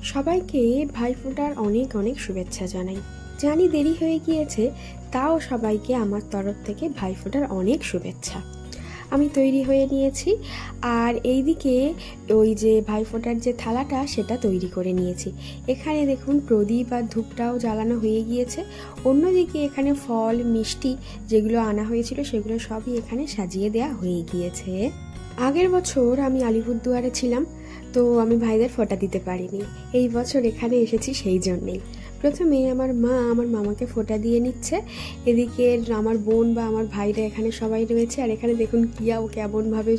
সবাইকে ভাইফোঁটার অনেক অনেক শুভেচ্ছা জানাই। জানি দেরি হয়ে গিয়েছে, তাও সবাইকে আমার তরফ থেকে ভাইফোঁটার অনেক শুভেচ্ছা। আমি তৈরি হয়ে নিয়েছি, আর এইদিকে ওই যে ভাইফোঁটার যে থালাটা সেটা তৈরি করে নিয়েছি। এখানে দেখুন প্রদীপ আর ধূপটাও জ্বালানো হয়ে গিয়েছে। অন্যদিকে এখানে ফল মিষ্টি যেগুলো আনা হয়েছিল সেগুলো সবই এখানে সাজিয়ে দেওয়া হয়ে গিয়েছে। আগের বছর আমি আলিপুরদুয়ারে ছিলাম, তো আমি ভাইদের ফোঁটা দিতে পারিনি। এই বছর এখানে এসেছি সেই জন্যেই। প্রথমে আমার মা আমার মামাকে ফোঁটা দিয়ে নিচ্ছে, এদিকে আমার বোন বা আমার ভাইরা এখানে সবাই রয়েছে। আর এখানে দেখুন কিয়া ও কেমনভাবে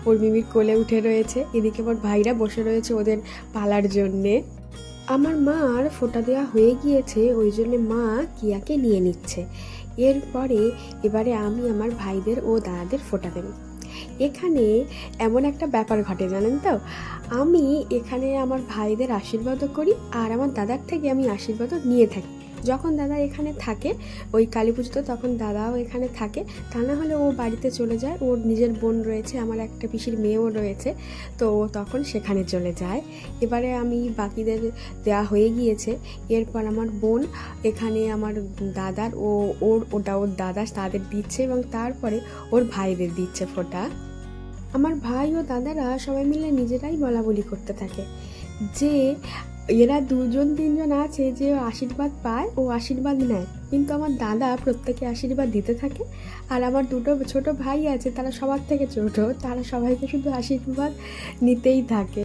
ওর মিমির কোলে উঠে রয়েছে। এদিকে আমার ভাইরা বসে রয়েছে ওদের পালার জন্যে। আমার মার ফোঁটা দেওয়া হয়ে গিয়েছে, ওই জন্যে মা কিয়াকে নিয়ে নিচ্ছে। এবারে আমি আমার ভাইদের ও দাদাদের ফোঁটা দেব। এখানে এমন একটা ব্যাপার ঘটে জানেন তো, আমি এখানে আমার ভাইদের আশীর্বাদও করি আর আমার দাদার থেকে আমি আশীর্বাদও নিয়ে থাকি। যখন দাদা এখানে থাকে ওই কালী পুজোতে, তখন দাদাও এখানে থাকে, তা না হলে ও বাড়িতে চলে যায়। ওর নিজের বোন রয়েছে, আমার একটা পিসির মেয়েও রয়েছে, তো ও তখন সেখানে চলে যায়। এবারে আমি বাকিদের দেওয়া হয়ে গিয়েছে। এরপর আমার বোন এখানে আমার দাদার ওর দাদা তাদের দিচ্ছে, এবং তারপরে ওর ভাইদের দিচ্ছে ফোঁটা। আমার ভাই ও দাদারা সবাই মিলে নিজেরাই বলা বলি করতে থাকে যে এরা দুজন তিনজন আছে যে আশীর্বাদ পায়, ও আশীর্বাদ নেয়, কিন্তু আমার দাদা প্রত্যেকে আশীর্বাদ দিতে থাকে। আর আমার দুটো ছোট ভাই আছে, তারা সবার থেকে ছোট, তারা সবাইকে শুধু আশীর্বাদ নিতেই থাকে।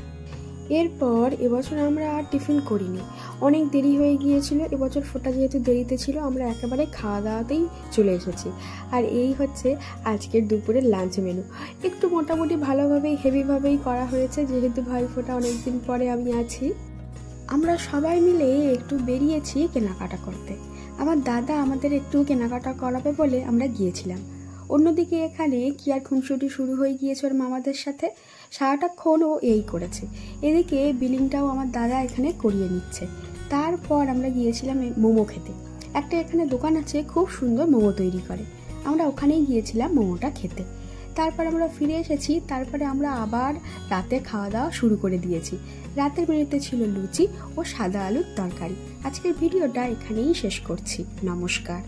এরপর এবছর আমরা আর টিফিন করিনি, অনেক দেরি হয়ে গিয়েছিল। এবছর ফোঁটা যেহেতু দেরিতে ছিল, আমরা একেবারে খাওয়া দাওয়াতেই চলে এসেছি। আর এই হচ্ছে আজকের দুপুরের লাঞ্চ মেনু। একটু মোটামুটি ভালোভাবেই হেভিভাবেই করা হয়েছে, যেহেতু ভাইফোঁটা অনেকদিন পরে আমি আছি। আমরা সবাই মিলে একটু বেরিয়েছি কেনাকাটা করতে। আমার দাদা আমাদের একটু কেনাকাটা করাবে বলে আমরা গিয়েছিলাম। অন্যদিকে এখানে কিয়ার খুনসুটি শুরু হয়ে গিয়েছে ওর মামাদের সাথে। সারাটাক্ষণ ও এই করেছে। এদিকে বিলিংটাও আমার দাদা এখানে করিয়ে নিচ্ছে। তারপর আমরা গিয়েছিলাম মোমো খেতে। একটা এখানে দোকান আছে, খুব সুন্দর মোমো তৈরি করে। আমরা ওখানেই গিয়েছিলাম মোমোটা খেতে। তারপর আমরা ফিরে এসেছি। তারপরে আমরা আবার রাতে খাওয়া দাওয়া শুরু করে দিয়েছি। রাতের মেনুতে ছিল লুচি ও সাদা আলুর তরকারি। আজকের ভিডিওটা এখানেই শেষ করছি। নমস্কার।